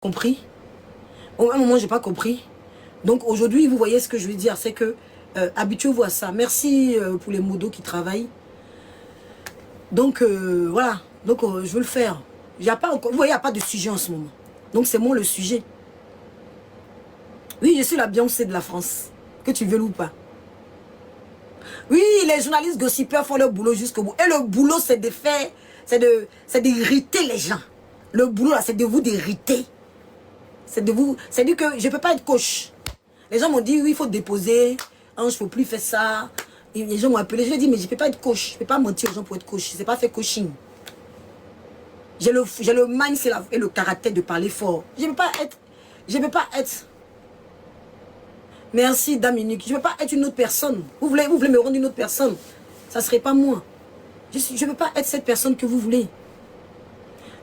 compris. Au même moment, j'ai pas compris. Donc aujourd'hui, vous voyez ce que je veux dire, c'est que habituez-vous à ça. Merci pour les modos qui travaillent. Donc voilà, donc je veux le faire. Il y a pas encore, vous voyez, il n'y a pas de sujet en ce moment. Donc c'est moi le sujet. Oui, je suis la Beyoncé de la France, que tu veux ou pas. Oui, les journalistes gossipeurs font leur boulot jusqu'au bout. Et le boulot, c'est de faire, c'est d'irriter les gens. Le boulot, là, c'est de vous d'irriter. C'est de vous, c'est dire que je ne peux pas être coach. Les gens m'ont dit, oui, il faut déposer. Hein, je ne faut plus faire ça. Et les gens m'ont appelé. Je lui ai dit, mais je ne peux pas être coach. Je ne peux pas mentir aux gens pour être coach. Je ne sais pas faire coaching. J'ai le mindset et le caractère de parler fort. Je ne peux pas être. Je ne peux pas être. Merci, Dominique. Je ne peux pas être une autre personne. Vous voulez me rendre une autre personne. Ça ne serait pas moi. Je ne peux pas être cette personne que vous voulez.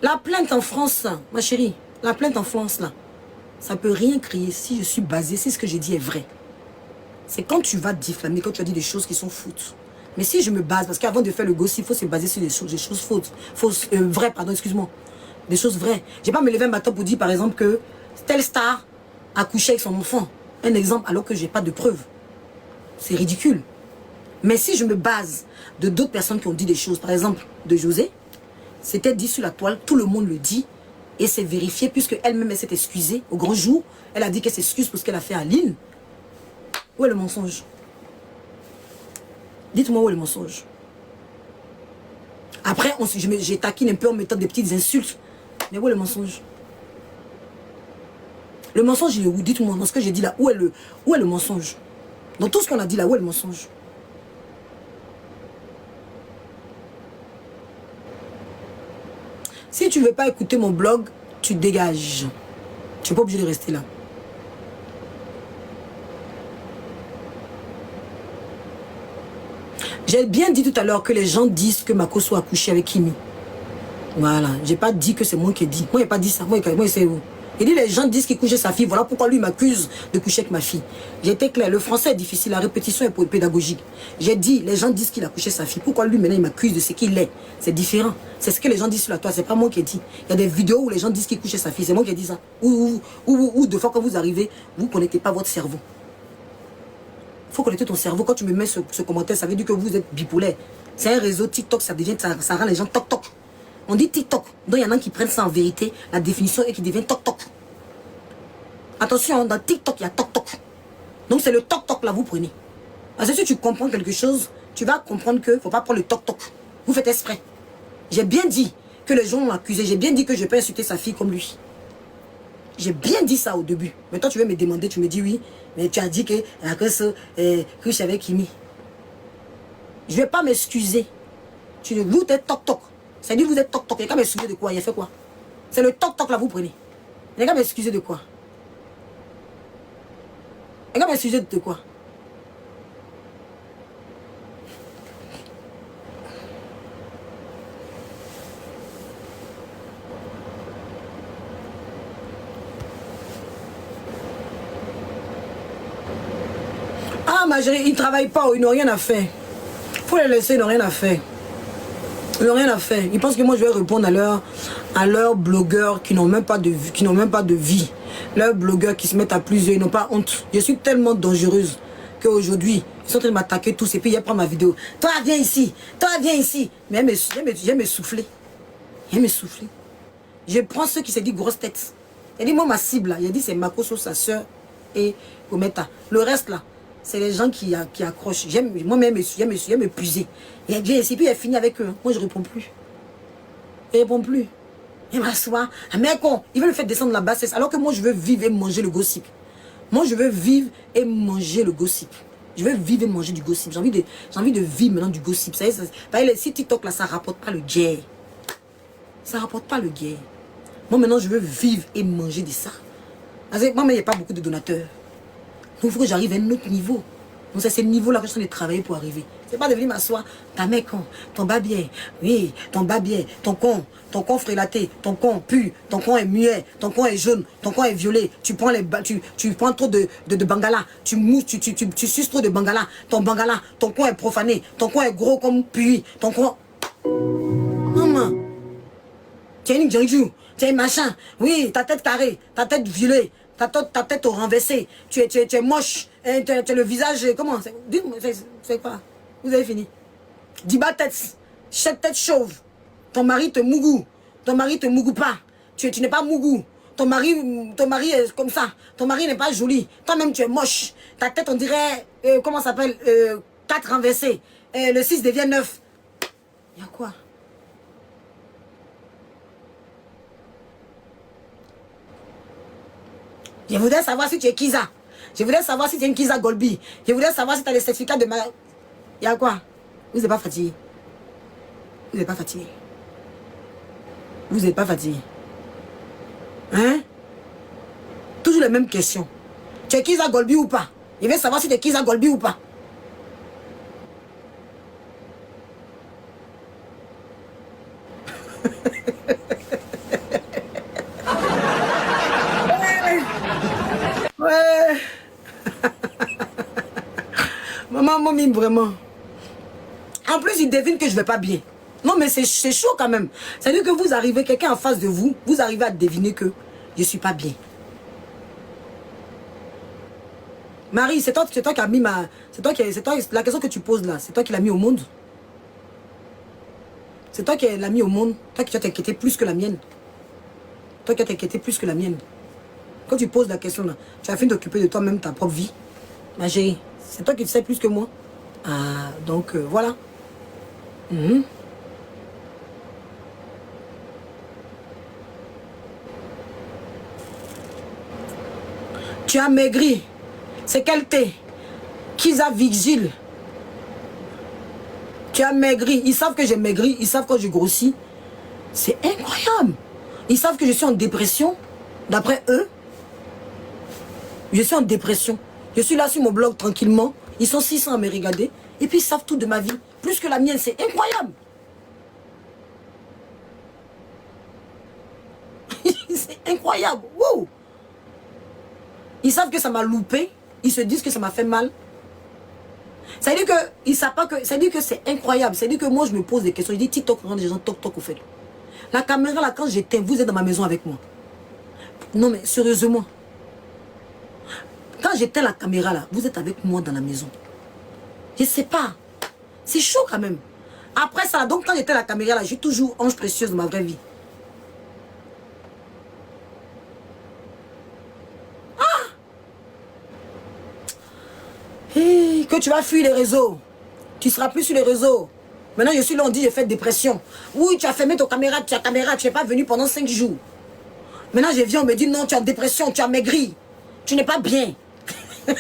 La plainte en France, ma chérie, la plainte en France, là, ça ne peut rien créer si je suis basée, si ce que j'ai dit est vrai. C'est quand tu vas diffamer, quand tu as dit des choses qui sont fausses. Mais si je me base, parce qu'avant de faire le gossip, il faut se baser sur des choses fausses. Vraies, pardon, excuse-moi. Des choses vraies. Je ne vais pas me lever un matin pour dire, par exemple, que telle star a couché avec son enfant. Un exemple, alors que je n'ai pas de preuves. C'est ridicule. Mais si je me base de d'autres personnes qui ont dit des choses, par exemple, de José, c'était dit sur la toile, tout le monde le dit, et c'est vérifié, puisque elle-même s'est excusée au grand jour. Elle a dit qu'elle s'excuse pour ce qu'elle a fait à Lille. Où est le mensonge? Dites-moi où est le mensonge. Après, j'ai taquine un peu en mettant des petites insultes. Mais où est le mensonge? Le mensonge, il est où? Dites-moi, dans ce que j'ai dit là, où est le mensonge? Dans tout ce qu'on a dit là, où est le mensonge? Si tu ne veux pas écouter mon blog, tu dégages. Tu n'es pas obligé de rester là. J'ai bien dit tout à l'heure que les gens disent que Mako soit accouché avec Kimi. Voilà. J'ai pas dit que c'est moi qui ai dit. Moi, j'ai pas dit ça. Moi c'est où? Il dit les gens disent qu'il couche sa fille. Voilà pourquoi lui m'accuse de coucher avec ma fille. J'ai été clair. Le français est difficile. La répétition est pédagogique. J'ai dit les gens disent qu'il a couché sa fille. Pourquoi lui maintenant il m'accuse de ce qu'il est? C'est différent. C'est ce que les gens disent sur la toile. C'est pas moi qui ai dit. Il y a des vidéos où les gens disent qu'il couchait sa fille. C'est moi qui ai dit ça. Ou deux fois quand vous arrivez, vous ne connectez pas votre cerveau. Il faut connecter ton cerveau. Quand tu me mets ce commentaire, ça veut dire que vous êtes bipolaire. C'est un réseau TikTok, ça rend les gens toc-toc. On dit TikTok. Donc il y en a qui prennent ça en vérité, la définition est qui devient toc-toc. Attention, dans TikTok, il y a toc-toc. Donc c'est le toc-toc là, vous prenez. Parce que si tu comprends quelque chose, tu vas comprendre qu'il ne faut pas prendre le toc-toc. Vous faites exprès. J'ai bien dit que les gens m'ont accusé. J'ai bien dit que je peux insulter sa fille comme lui. J'ai bien dit ça au début. Mais toi, tu veux me demander, tu me dis oui. Mais tu as dit que je suis avec Kimi. Je ne vais pas m'excuser. Vous êtes toc-toc. Ça dit vous êtes toc-toc. Il n'y a qu'à m'excuser de quoi? Il a fait quoi? C'est le toc-toc là, vous prenez. Il n'y a qu'à m'excuser de quoi? Il n'y a qu'à m'excuser de quoi? Ah, ma chérie, ils ne travaillent pas, ils n'ont rien à faire. Il faut les laisser, ils n'ont rien à faire. Ils n'ont rien à faire. Ils pensent que moi je vais répondre à leurs blogueurs qui n'ont même pas de vie. Leurs blogueurs qui se mettent à plusieurs, ils n'ont pas honte. Je suis tellement dangereuse qu'aujourd'hui, ils sont en train de m'attaquer tous et puis ils prennent ma vidéo. Toi, viens ici. Toi, viens ici. Mais j'aime me souffler. J'aime me souffler. Je prends ceux qui se disent grosse tête. Il dit, moi, ma cible, là, il a dit c'est Mako sur sa soeur et Ometa. Le reste, là, c'est les gens qui accrochent. Moi-même, j'aime épuiser. Et puis il a fini avec eux. Moi, je ne réponds plus. Je ne réponds plus. Il m'assoit. Un mec, il veut le faire descendre la bassesse. Alors que moi, je veux vivre et manger le gossip. Moi, je veux vivre et manger le gossip. Je veux vivre et manger du gossip. J'ai envie de vivre maintenant du gossip. Ça, si TikTok, là, ça ne rapporte pas le gay. Ça ne rapporte pas le gay. Moi, maintenant, je veux vivre et manger de ça. Parce que moi, il n'y a pas beaucoup de donateurs. Donc, il faut que j'arrive à un autre niveau. Donc, c'est ce niveau-là que je suis en train de travailler pour arriver. C'est pas de venir m'asseoir. Ta mec, ton bas bien. Oui, ton bas bien. Ton con frélaté. Ton con pue. Ton con est muet. Ton con est jaune. Ton con est violet. Tu prends trop de bangala. Tu suces trop de bangala. Ton bangala, ton con est profané. Ton con est gros comme puits. Ton con. Maman. Tiens, tu es machin. Oui, ta tête carrée, ta tête violée, ta tête renversée. Tu es moche. Tu as le visage, comment? Dites-moi, c'est quoi? Vous avez fini. Diba tête, tête chauve. Ton mari te mougou. Ton mari te mougou pas. Tu n'es pas mougou. Ton mari est comme ça. Ton mari n'est pas joli. Toi-même, tu es moche. Ta tête, on dirait, comment ça s'appelle, 4 renversés. Le 6 devient 9. Il y a quoi? Je voudrais savoir si tu es Kiza. Je voudrais savoir si tu es une Kiza Golbi. Je voudrais savoir si tu as les certificats de ma... Il y a quoi? Vous n'êtes pas fatigué. Vous n'êtes pas fatigué. Vous n'êtes pas fatigué. Hein? Toujours les mêmes questions. Tu es Kiza Golbi ou pas? Je veux savoir si tu es Kiza Golbi ou pas. Ouais. Maman, momie, vraiment. En plus, il devine que je ne vais pas bien. Non, mais c'est chaud quand même. C'est-à-dire que vous arrivez, quelqu'un en face de vous, vous arrivez à deviner que je ne suis pas bien. Marie, c'est toi qui as mis ma... la question que tu poses là, c'est toi qui l'as mis au monde. C'est toi qui l'as mis au monde. Toi qui as t'inquiété plus que la mienne. Toi qui as t'inquiété plus que la mienne. Quand tu poses la question là, tu as fini d'occuper de toi-même ta propre vie. Ma chérie, c'est toi qui sais plus que moi. Ah, donc voilà. Tu as maigri. C'est quel thé? Kiza Vigile. Tu as maigri. Ils savent que j'ai maigri. Ils savent que je grossis. C'est incroyable. Ils savent que je suis en dépression. D'après eux. Je suis en dépression. Je suis là sur mon blog tranquillement. Ils sont 600 à me regarder. Et puis ils savent tout de ma vie. Plus que la mienne. C'est incroyable. C'est incroyable. Wow. Ils savent que ça m'a loupé. Ils se disent que ça m'a fait mal. Ça veut dire que ils savent pas que. Ça veut dire que c'est incroyable. Ça veut dire que moi je me pose des questions. Je dis TikTok rend les gens toc au fait. La caméra là, quand j'éteins, vous êtes dans ma maison avec moi. Non mais sérieusement. Quand j'éteins la caméra là, vous êtes avec moi dans la maison. Je sais pas. C'est chaud quand même. Après ça, donc quand j'éteins la caméra là, j'ai toujours ange précieuse dans ma vraie vie. Hey, que tu vas fuir les réseaux. Tu ne seras plus sur les réseaux. Maintenant, je suis là, on dit, j'ai fait dépression. Oui, tu as fermé ton caméra, tu n'es pas venu pendant 5 jours. Maintenant, je viens, on me dit, non, tu as dépression, tu as maigri. Tu n'es pas bien. Oh,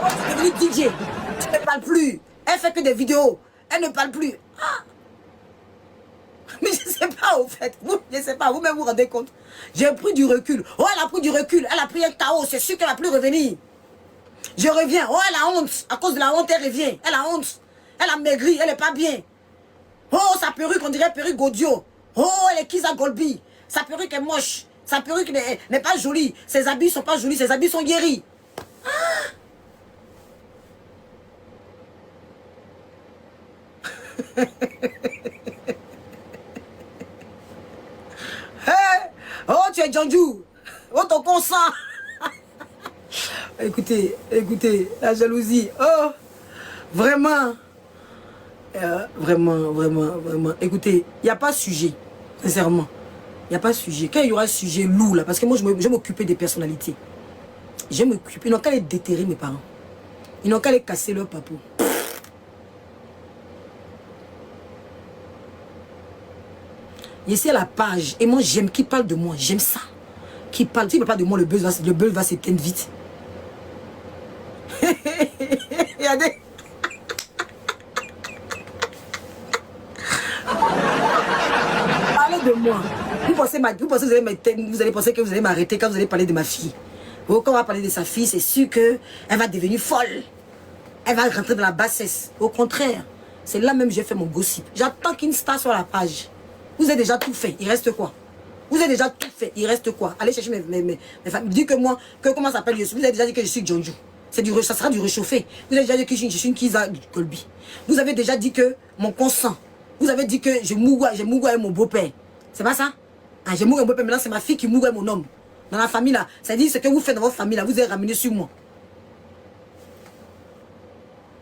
tu es devenu DJ. Tu ne parles plus. Elle fait que des vidéos. Elle ne parle plus. Ah. Mais je ne sais pas, au fait. Je ne sais pas, vous-même vous rendez compte. J'ai pris du recul. Oh, elle a pris du recul. Elle a pris un chaos. C'est sûr qu'elle ne va plus revenir. Je reviens. Oh, elle a honte. À cause de la honte, elle revient. Elle a honte. Elle a maigri. Elle n'est pas bien. Oh, sa perruque, on dirait perruque Godio. Oh, elle est Kiza Golbi. Sa perruque est moche. Sa perruque n'est pas jolie. Ses habits ne sont pas jolis. Ses habits sont guéris. Ah. Hey. Oh, tu es Djandjou. Oh, ton consent. Écoutez, la jalousie. Oh, vraiment. Vraiment. Écoutez, il n'y a pas de sujet. Sincèrement. Il n'y a pas de sujet. Quand il y aura un sujet lourd, là, parce que moi, je vais m'occuper des personnalités. Je vais m'occuper. Ils n'ont qu'à les déterrer, mes parents. Ils n'ont qu'à les casser leur papou. Ici à la page. Et moi, j'aime qui parle de moi. J'aime ça. Qui parle. Si il ne parle pas de moi, le buzz va s'éteindre vite. Regardez. Parlez de moi. Vous allez penser que vous allez m'arrêter quand vous allez parler de ma fille. Quand on va parler de sa fille, c'est sûr qu'elle va devenir folle. Elle va rentrer dans la bassesse. Au contraire, c'est là même que j'ai fait mon gossip. J'attends qu'une star soit à la page. Vous avez déjà tout fait. Il reste quoi? Vous avez déjà tout fait. Il reste quoi? Allez chercher mes femmes. Dites que moi, comment ça s'appelle? Vous avez déjà dit que je suis Djandjou. Ça sera du réchauffé. Vous avez déjà dit que je suis une Kiza Golbi. Vous avez déjà dit que mon consent, Vous avez dit que j'ai mouru avec mon beau-père. C'est pas ça? Ah, j'ai mouru avec mon beau-père, maintenant c'est ma fille qui mourrait avec mon homme. Dans la famille là. Ça dit ce que vous faites dans votre famille là, vous avez ramené sur moi.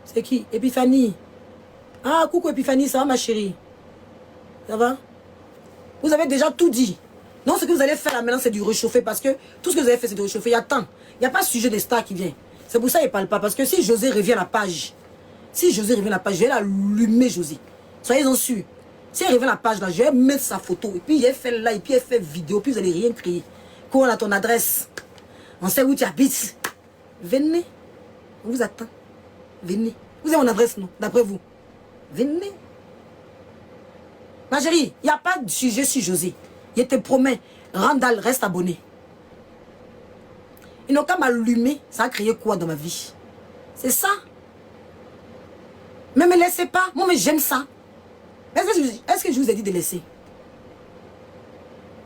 C'est qui? Epiphanie. Ah, coucou Epiphanie, ça va ma chérie? Ça va? Vous avez déjà tout dit. Non, ce que vous allez faire là maintenant, c'est du réchauffer parce que tout ce que vous avez fait, c'est du réchauffer. Il y a tant. Il n'y a pas ce sujet des stars qui vient. C'est pour ça qu'il ne parle pas. Parce que si José revient à la page, je vais l'allumer, José. Soyez-en sûrs. Si elle revient à la page là, je vais mettre sa photo. Et puis elle fait live, et puis elle fait vidéo, puis vous n'allez rien créer. Quand on a ton adresse, on sait où tu habites. Venez. On vous attend. Venez. Vous avez mon adresse, non? D'après vous. Venez. Ma chérie, il n'y a pas de sujet sur José. Je te promets, Randall, reste abonné. Ils n'ont qu'à m'allumer. Ça a créé quoi dans ma vie? C'est ça. Mais me laissez pas. Moi, mais j'aime ça. Est-ce que je vous ai dit de laisser?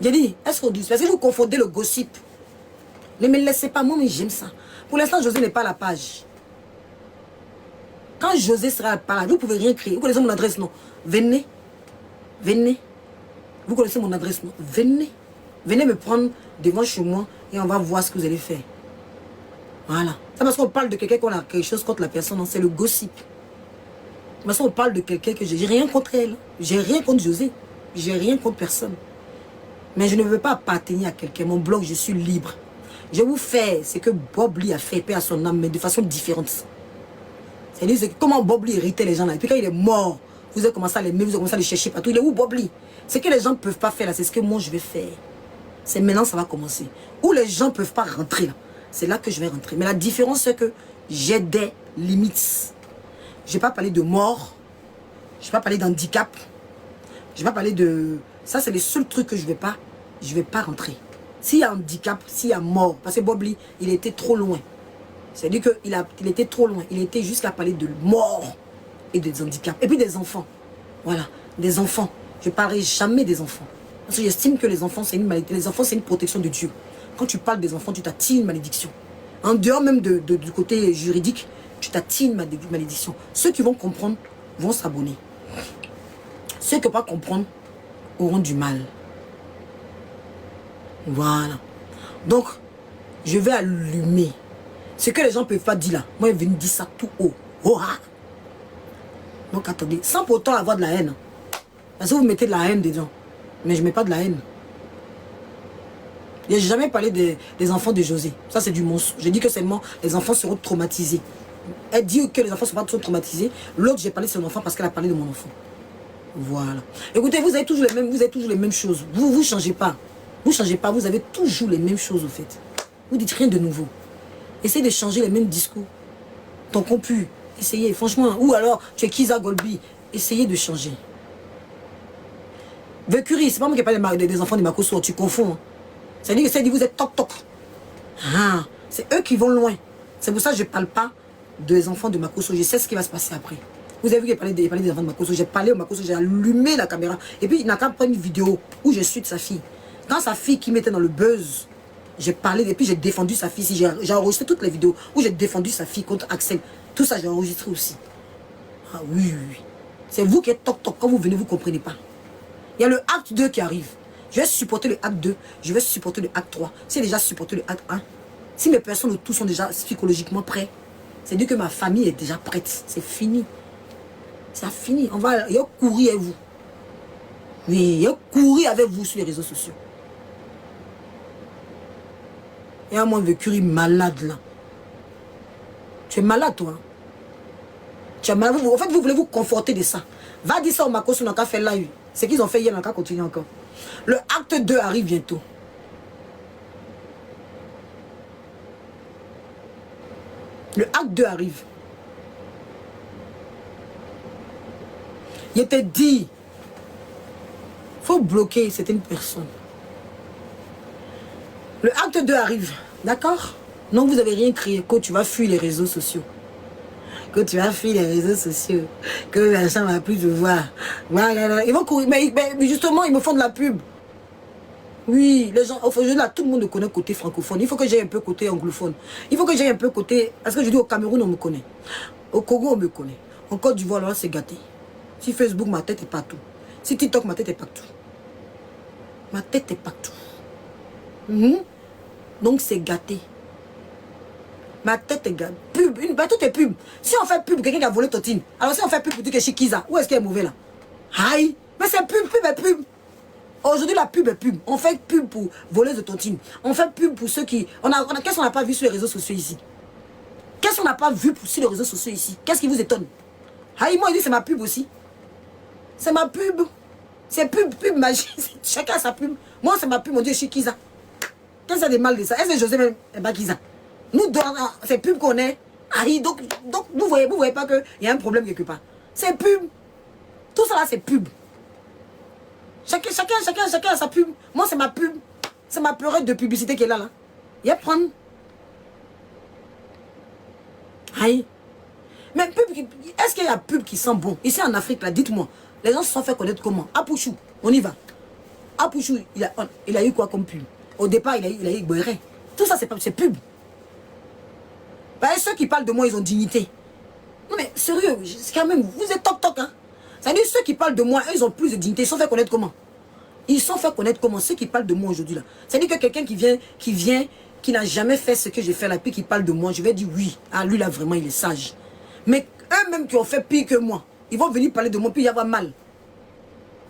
J'ai dit, est-ce que vous confondez le gossip? Ne me laissez pas. Moi, mais j'aime ça. Pour l'instant, José n'est pas à la page. Quand José sera à la page, vous ne pouvez rien créer. Vous connaissez mon adresse, non? Venez. Venez. Vous connaissez mon adresse, non? Venez. Venez me prendre devant chez moi et on va voir ce que vous allez faire. Voilà. C'est parce qu'on parle de quelqu'un qu'on a quelque chose contre la personne, c'est le gossip. Parce qu'on parle de quelqu'un que j'ai rien contre elle. J'ai rien contre José. J'ai rien contre personne. Mais je ne veux pas appartenir à quelqu'un. Mon blog, je suis libre. Je vais vous faire ce que Bob Lee a fait, paix à son âme, mais de façon différente. C'est-à-dire comment Bob Lee héritait les gens là. Et puis quand il est mort, vous avez commencé à l'aimer, vous avez commencé à le chercher partout. Il est où Bob Lee? Ce que les gens ne peuvent pas faire là, c'est ce que moi je vais faire. C'est maintenant ça va commencer. Où les gens ne peuvent pas rentrer là, c'est là que je vais rentrer. Mais la différence c'est que j'ai des limites. Je ne vais pas parler de mort. Je ne vais pas parler d'handicap. Je ne vais pas parler de... Ça c'est les seuls trucs que je ne vais pas rentrer. S'il y a handicap, s'il y a mort, parce que Bob Lee, il était trop loin. C'est-à-dire qu'il était trop loin. Il était jusqu'à parler de mort et des handicaps. Et puis des enfants. Voilà, des enfants. Je ne parlerai jamais des enfants. Parce que j'estime que les enfants, c'est une malédiction. Les enfants, c'est une protection de Dieu. Quand tu parles des enfants, tu t'attires une malédiction. En dehors même du côté juridique, tu t'attires une malédiction. Ceux qui vont comprendre vont s'abonner. Ceux qui ne vont pas comprendre auront du mal. Voilà. Donc, je vais allumer. Ce que les gens ne peuvent pas dire là. Moi, je vais venir dire ça tout haut. Oh, ah. Donc, attendez. Sans pourtant avoir de la haine. Parce que vous mettez de la haine dedans. Mais je ne mets pas de la haine. Je n'ai jamais parlé des enfants de José. Ça, c'est du monstre. J'ai dit que seulement les enfants seront traumatisés. Elle dit que les enfants ne sont pas traumatisés. L'autre, j'ai parlé de son enfant parce qu'elle a parlé de mon enfant. Voilà. Écoutez, vous avez toujours les mêmes choses. Vous ne changez pas. Vous ne changez pas. Vous avez toujours les mêmes choses, au fait. Vous dites rien de nouveau. Essayez de changer les mêmes discours. Tant qu'on peut. Essayez, franchement. Ou alors, tu es Kiza Golbi. Essayez de changer. Vekuri, c'est pas moi qui parle des enfants de Makosso, tu confonds. Hein. C'est-à-dire que vous êtes toc-toc. Ah, c'est eux qui vont loin. C'est pour ça que je ne parle pas des enfants de Makosso. Je sais ce qui va se passer après. Vous avez vu qu'il parlait des enfants de Makosso. J'ai parlé au Makosso, j'ai allumé la caméra. Et puis, il n'a qu'à prendre une vidéo où je suis de sa fille. Quand sa fille qui m'était dans le buzz, j'ai parlé et puis j'ai défendu sa fille. J'ai enregistré toutes les vidéos où j'ai défendu sa fille contre Axel. Tout ça, j'ai enregistré aussi. Ah oui, oui, oui. C'est vous qui êtes toc-toc. Quand vous venez, vous ne comprenez pas. Il y a le acte 2 qui arrive. Je vais supporter le acte 2. Je vais supporter le acte 3. Si j'ai déjà supporté le acte 1, si mes personnes autour sont déjà psychologiquement prêtes, c'est dire que ma famille est déjà prête. C'est fini. C'est fini. Il y a courir avec vous. Oui, il y a courir avec vous sur les réseaux sociaux. Il y a un Vekuri malade là. Tu es malade toi. Tu es malade. En fait, vous voulez vous conforter de ça. Va dire ça au Makosso, on n'a qu'à faire live. Ce qu'ils ont fait hier, on n'a qu'à continuer encore. Le acte 2 arrive bientôt. Le acte 2 arrive. Il te dit, il faut bloquer certaines personnes. Le acte 2 arrive, d'accord? Non, vous n'avez rien créé, que tu vas fuir les réseaux sociaux. Que tu vas fuir les réseaux sociaux. Que Vincent ne va plus te voir. Ils vont courir, mais justement, ils me font de la pub. Oui, les gens, là, tout le monde connaît côté francophone. Il faut que j'aille un peu côté anglophone. Il faut que j'aille un peu côté... Parce que je dis au Cameroun, on me connaît. Au Congo, on me connaît. En Côte d'Ivoire, là, c'est gâté. Si Facebook, ma tête est partout. Si TikTok, ma tête est partout. Ma tête est partout. Donc c'est gâté. Ma tête est gâtée. Pub, tout est pub. Si on fait pub, quelqu'un qui a volé Totine. Alors si on fait pub pour dire que chez Kiza, où est-ce qu'elle est mauvais là? Aïe, mais c'est pub, pub est pub. Aujourd'hui la pub est pub. On fait pub pour voler de Totine. On fait pub pour ceux qui... Qu'est-ce qu'on n'a pas vu sur les réseaux sociaux ici? Qu'est-ce qu'on n'a pas vu sur les réseaux sociaux ici? Qu'est-ce qui vous étonne? Aïe, moi, il dit c'est ma pub aussi. C'est ma pub. C'est pub magique. Chacun a sa pub. Moi, c'est ma pub, mon Dieu, chez Kiza. Qu'est-ce qu'il y a de mal de ça? Est-ce que José même est pas Kiza? Nous, c'est pub qu'on est. Aïe, donc vous voyez pas qu'il y a un problème quelque part. C'est pub. Tout ça là, c'est pub. Chacun a sa pub. Moi, c'est ma pub. C'est ma pleurette de publicité qui est là. Il y a prendre. Aïe. Mais pub, est-ce qu'il y a pub qui sent bon? Ici en Afrique, là, dites-moi. Les gens se sont fait connaître comment? Apouchou, on y va. Apouchou, il a eu quoi comme pub? Au départ, il a eu Boéré. Tout ça, c'est pub. Bah, ceux qui parlent de moi, ils ont dignité. Non mais, sérieux, c'est quand même, vous êtes toc-toc, hein. C'est-à-dire, ceux qui parlent de moi, ils ont plus de dignité. Ils sont fait connaître comment? Ils sont fait connaître comment? Ceux qui parlent de moi aujourd'hui, là. C'est-à-dire que quelqu'un qui n'a jamais fait ce que j'ai fait là, puis qui parle de moi, je vais dire oui. Ah, lui là, vraiment, il est sage. Mais eux-mêmes qui ont fait pire que moi, ils vont venir parler de moi, puis il y avoir mal.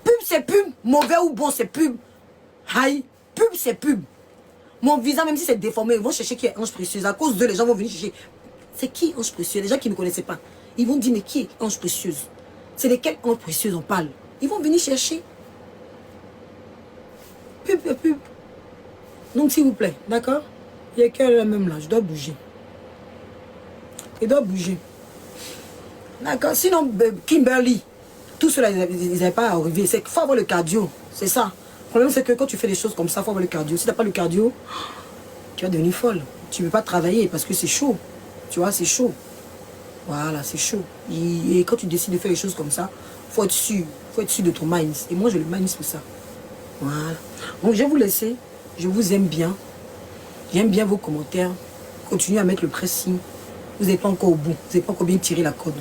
Pub, c'est pub. Mauvais ou bon, c'est pub. Aïe, pub, c'est pub. Mon visage, même si c'est déformé, ils vont chercher qui est Ange Précieuse. À cause d'eux, les gens vont venir chercher. C'est qui Ange Précieuse? Les gens qui ne me connaissaient pas. Ils vont dire, mais qui est Ange Précieuse? C'est de quel Ange Précieuse on parle? Ils vont venir chercher. Pub, pub. Donc, s'il vous plaît, d'accord? Il y a qu'elle même là, je dois bouger. Il doit bouger. D'accord? Sinon, Kimberly, tout cela, ils n'avaient pas à arriver. C'est qu'il faut avoir le cardio. C'est ça. Le problème, c'est que quand tu fais des choses comme ça, il faut avoir le cardio. Si tu n'as pas le cardio, tu vas devenir folle. Tu ne peux pas travailler parce que c'est chaud. Tu vois, c'est chaud. Voilà, c'est chaud. Et quand tu décides de faire des choses comme ça, il faut être sûr. Il faut être sûr de ton mind. Et moi, j'ai le mind pour ça. Voilà. Donc, je vais vous laisser. Je vous aime bien. J'aime bien vos commentaires. Continuez à mettre le pressing. Vous n'êtes pas encore au bout. Vous n'avez pas encore bien tiré la corde.